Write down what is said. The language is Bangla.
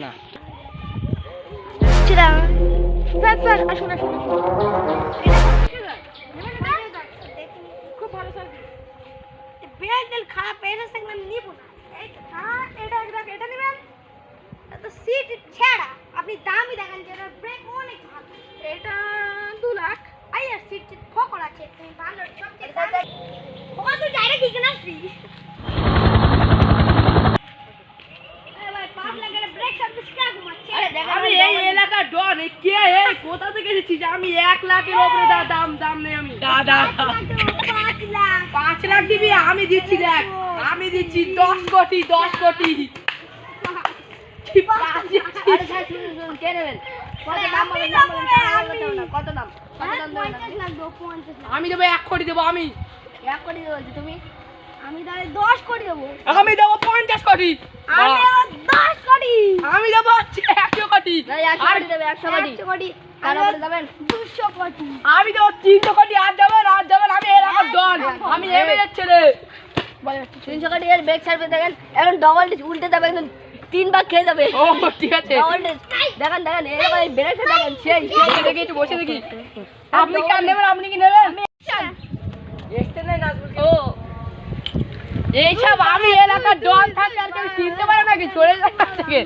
না স্যার স্যার আসুন আসুন খুব ভালো স্যার বেল টেল খারাপ এটা সেগুলো নিব না এটা এটা নেবেন তো সিট ছেড়া আপনি দামই দেখেন যে এটার ব্রেক অনেক ভালো এটা 2 লাখ আইয়া সিট ফকর আছে তুমি ভালো সবচেয়ে ওটা তো ডাইরেক্ট কিনা ফ্রি আমি এই এলাকার ডন কে এই কোথা থেকে এসেছিস আমি 1 লাখের উপরে দাম নেই আমি দাদা 5 লাখ দিবি আমি দিচ্ছি দেখ আমি দিচ্ছি 10 কোটি কে নেবেন কত দাম আমি দেবো 1 কোটি দেবো আমি 1 কোটি দেবো তুমি আমি তাহলে 10 কোটি দেবো আমি দেবো 50 কোটি আমি 10 কোটি আমি দেবো 100 কোটি আর দেবে 100 কোটি আর দেবেন 200 কোটি আমি দেবো 300 কোটি আর দেবেন আমি এলাকার ডন আমি এমএলএ ছেলে 300 কোটি এর ব্যাক সাইড দেখেন এখন ডবল উল্টে যাবে একদম 3 ভাগ খেয়ে যাবে ও ঠিক আছে দেখেন এই ভাই ব্রেক দেখেন সেই দেখি একটু বসে দেখি আপনি কি নেবেন আপনি কি নেবেন দেখতে নাই নাজবুল ও এইসব আমি এলাকার ডন থাকি আর কেউ চিনতে পারে নাকি চলে যায় থেকে